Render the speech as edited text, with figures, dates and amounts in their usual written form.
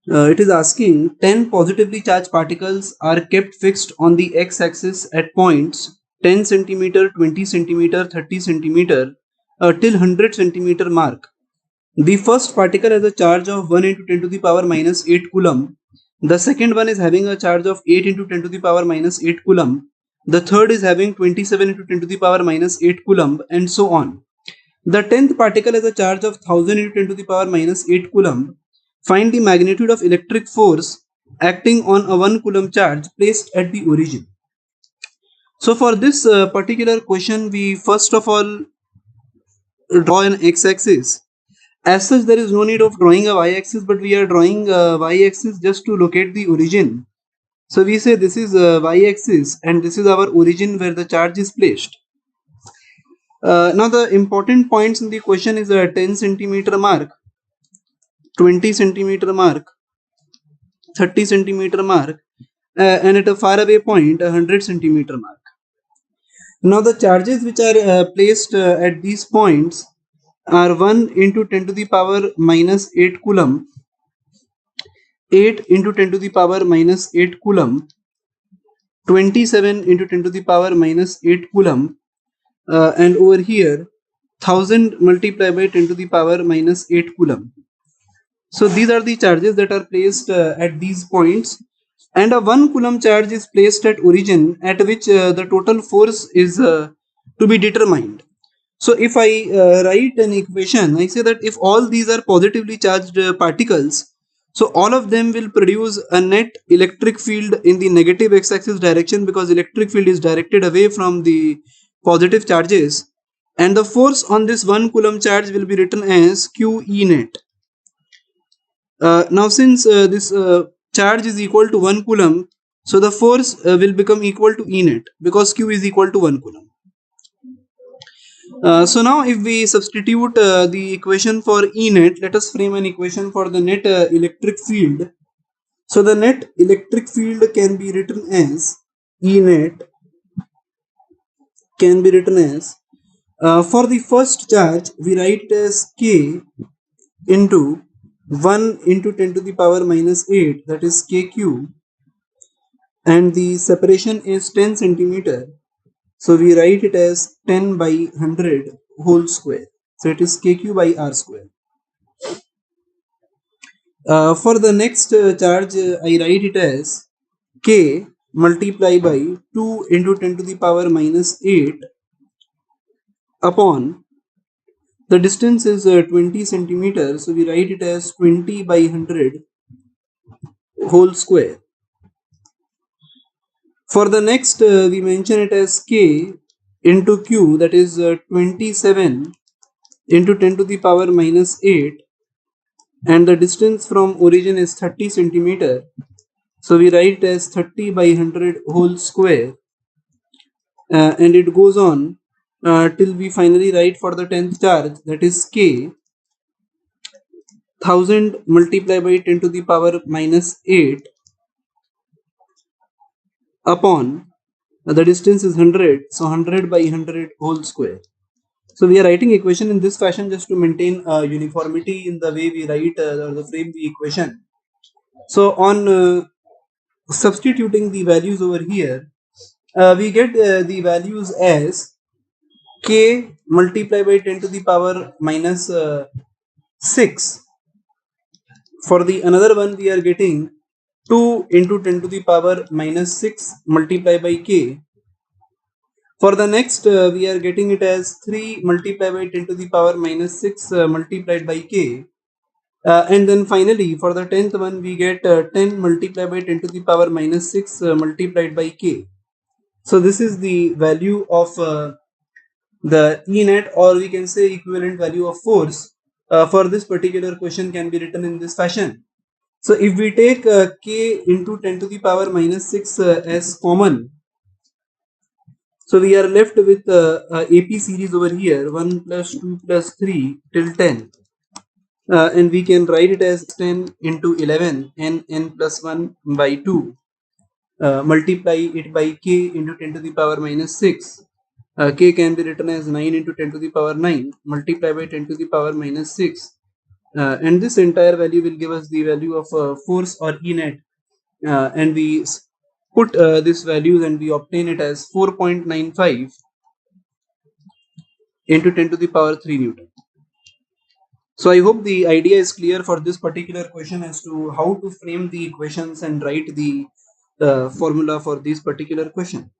It is asking 10 positively charged particles are kept fixed on the x-axis at points 10 centimeter, 20 centimeter, 30 centimeter till 100 centimeter mark. The first particle has a charge of 1 into 10 to the power minus 8 coulomb. The second one is having a charge of 8 into 10 to the power minus 8 coulomb. The third is having 27 into 10 to the power minus 8 coulomb, and so on. The 10th particle has a charge of 1000 into 10 to the power minus 8 coulomb. Find the magnitude of electric force acting on a 1 coulomb charge placed at the origin. So for this particular question, we first of all draw an x-axis. As such, there is no need of drawing a y-axis, but we are drawing a y-axis just to locate the origin. So we say this is a y-axis and this is our origin where the charge is placed. Now the important points in the question is a 10 centimeter mark, 20 centimeter mark, 30 centimeter mark, and at a far away point, 100 centimeter mark. Now the charges which are placed at these points are 1 into 10 to the power minus 8 coulomb, 8 into 10 to the power minus 8 coulomb, 27 into 10 to the power minus 8 coulomb, and over here 1000 multiplied by 10 to the power minus 8 coulomb. So these are the charges that are placed at these points, and a 1 coulomb charge is placed at origin, at which the total force is to be determined. So if I write an equation, I say that if all these are positively charged particles, so all of them will produce a net electric field in the negative x-axis direction, because electric field is directed away from the positive charges, and the force on this 1 coulomb charge will be written as QE net. Now since this charge is equal to 1 coulomb, so the force will become equal to E net, because Q is equal to 1 coulomb. So now if we substitute the equation for E net, let us frame an equation for the net electric field. So the net electric field can be written as E net can be written as for the first charge we write it as K into 1 into 10 to the power minus 8, that is KQ, and the separation is 10 centimeter. So we write it as 10 by 100 whole square. So it is KQ by R square. For the next charge, I write it as K multiply by 2 into 10 to the power minus 8 upon the distance is 20 centimeters. So we write it as 20 by 100 whole square. For the next, we mention it as K into Q, that is 27 into 10 to the power minus 8, and the distance from origin is 30 centimeter. So we write it as 30 by 100 whole square, and it goes on till we finally write for the 10th charge, that is K 1000 multiplied by 10 to the power minus 8 upon the distance is 100, so 100 by 100 whole square. So we are writing equation in this fashion just to maintain uniformity in the way we write or the frame the equation. So on substituting the values over here, we get the values as K multiplied by 10 to the power minus 6. For the another one, we are getting 2 into 10 to the power minus 6 multiplied by K. For the next, we are getting it as 3 multiplied by 10 to the power minus 6 multiplied by K. And then finally, for the 10th one, we get 10 multiplied by 10 to the power minus 6 multiplied by K. So this is the value of the E net, or we can say equivalent value of force for this particular question can be written in this fashion. So if we take K into 10 to the power minus 6 as common, so we are left with AP series over here, 1 plus 2 plus 3 till 10. And we can write it as 10 into 11 n plus 1 by 2. Multiply it by K into 10 to the power minus 6. K can be written as 9 into 10 to the power 9. Multiply by 10 to the power minus 6. and this entire value will give us the value of force or E net, and we put this values and we obtain it as 4.95 into 10 to the power 3 Newton. So I hope the idea is clear for this particular question as to how to frame the equations and write the formula for this particular question.